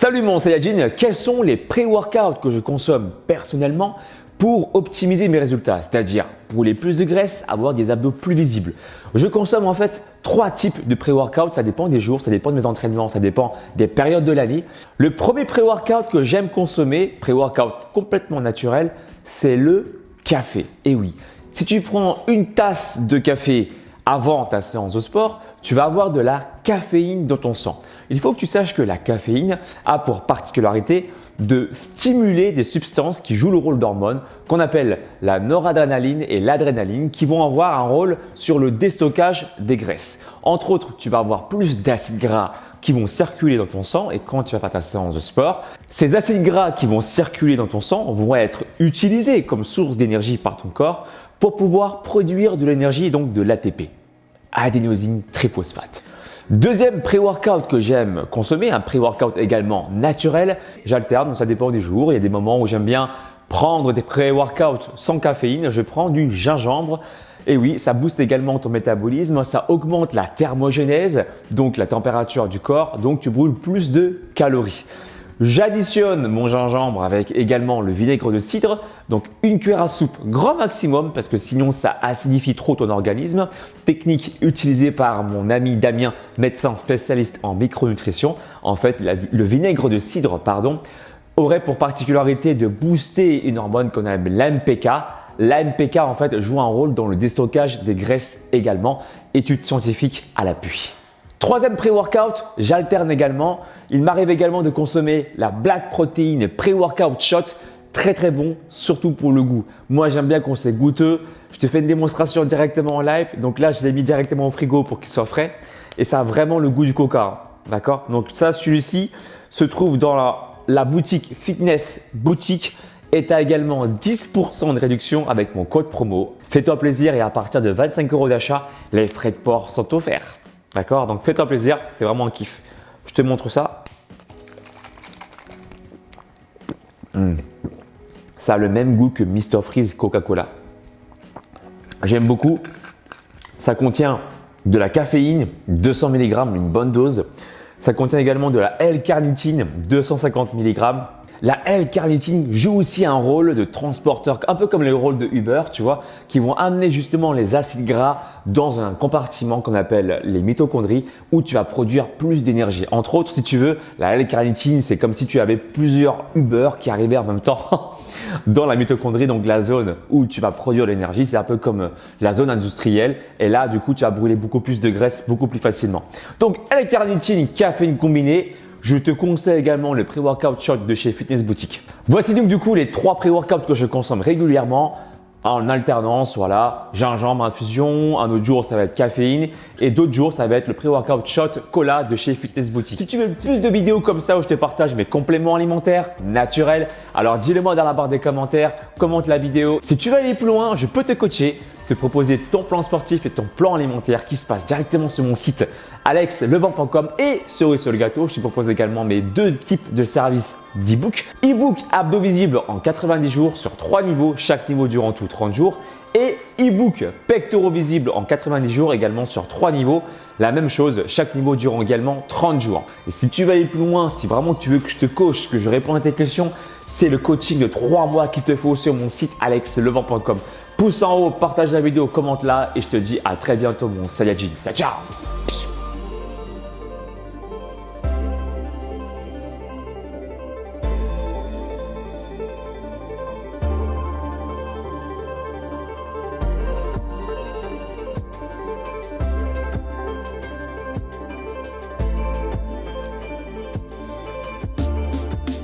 Salut mon Saiyajin, quels sont les pré-workouts que je consomme personnellement pour optimiser mes résultats, c'est-à-dire brûler plus de graisse, avoir des abdos plus visibles. Je consomme en fait 3 types de pré-workouts, ça dépend des jours, ça dépend de mes entraînements, ça dépend des périodes de l'année. Le premier pré-workout que j'aime consommer, pré-workout complètement naturel, c'est le café. Et oui, si tu prends une tasse de café avant ta séance de sport, tu vas avoir de la caféine dans ton sang. Il faut que tu saches que la caféine a pour particularité de stimuler des substances qui jouent le rôle d'hormones qu'on appelle la noradrénaline et l'adrénaline qui vont avoir un rôle sur le déstockage des graisses. Entre autres, tu vas avoir plus d'acides gras qui vont circuler dans ton sang et quand tu vas faire ta séance de sport, ces acides gras qui vont circuler dans ton sang vont être utilisés comme source d'énergie par ton corps pour pouvoir produire de l'énergie et donc de l'ATP, adénosine triphosphate. Deuxième pré-workout que j'aime consommer, un pré-workout également naturel, j'alterne, ça dépend des jours. Il y a des moments où j'aime bien prendre des pré-workouts sans caféine, je prends du gingembre. Et oui, ça booste également ton métabolisme, ça augmente la thermogénèse, donc la température du corps, donc tu brûles plus de calories. J'additionne mon gingembre avec également le vinaigre de cidre, donc une cuillère à soupe grand maximum parce que sinon ça acidifie trop ton organisme. Technique utilisée par mon ami Damien, médecin spécialiste en micronutrition. En fait, le vinaigre de cidre aurait pour particularité de booster une hormone qu'on appelle l'AMPK. L'AMPK en fait joue un rôle dans le déstockage des graisses également, étude scientifique à l'appui. Troisième pré-workout, j'alterne également. Il m'arrive également de consommer la Black Protein Pré-Workout Shot. Très bon, surtout pour le goût. Moi, j'aime bien quand c'est goûteux. Je te fais une démonstration directement en live. Donc là, je l'ai mis directement au frigo pour qu'il soit frais. Et ça a vraiment le goût du coca. D'accord? Donc ça, celui-ci se trouve dans la boutique Fitness Boutique. Et tu as également 10% de réduction avec mon code promo. Fais-toi plaisir et à partir de 25 € d'achat, les frais de port sont offerts. D'accord? Donc fais-toi plaisir, c'est vraiment un kiff. Je te montre ça. Ça a le même goût que Mr Freeze Coca-Cola. J'aime beaucoup. Ça contient de la caféine, 200 mg, une bonne dose. Ça contient également de la L-carnitine, 250 mg. La L-carnitine joue aussi un rôle de transporteur, un peu comme le rôle de Uber, tu vois, qui vont amener justement les acides gras dans un compartiment qu'on appelle les mitochondries où tu vas produire plus d'énergie. Entre autres, si tu veux, la L-carnitine, c'est comme si tu avais plusieurs Uber qui arrivaient en même temps dans la mitochondrie, donc la zone où tu vas produire l'énergie. C'est un peu comme la zone industrielle et là, du coup, tu vas brûler beaucoup plus de graisse beaucoup plus facilement. Donc, L-carnitine, caféine combinée. Je te conseille également le pré-workout shot de chez Fitness Boutique. Voici donc du coup les 3 pré-workouts que je consomme régulièrement en alternance. Voilà, gingembre infusion, un autre jour ça va être caféine et d'autres jours ça va être le pré-workout shot cola de chez Fitness Boutique. Si tu veux plus de vidéos comme ça où je te partage mes compléments alimentaires naturels, alors dis-le moi dans la barre des commentaires, commente la vidéo. Si tu veux aller plus loin, je peux te coacher, te proposer ton plan sportif et ton plan alimentaire qui se passe directement sur mon site alexlevent.com et cerise sur le gâteau, je te propose également mes 2 types de services d'e-book. E-book abdos visibles en 90 jours sur 3 niveaux, chaque niveau durant tout 30 jours et e-book pectoraux visibles en 90 jours également sur 3 niveaux. La même chose, chaque niveau durant également 30 jours. Et si tu veux aller plus loin, si vraiment tu veux que je te coach, que je réponde à tes questions, c'est le coaching de 3 mois qu'il te faut sur mon site alexlevent.com. Pouce en haut, partage la vidéo, commente-la et je te dis à très bientôt mon Saiyajin. Ciao, ciao!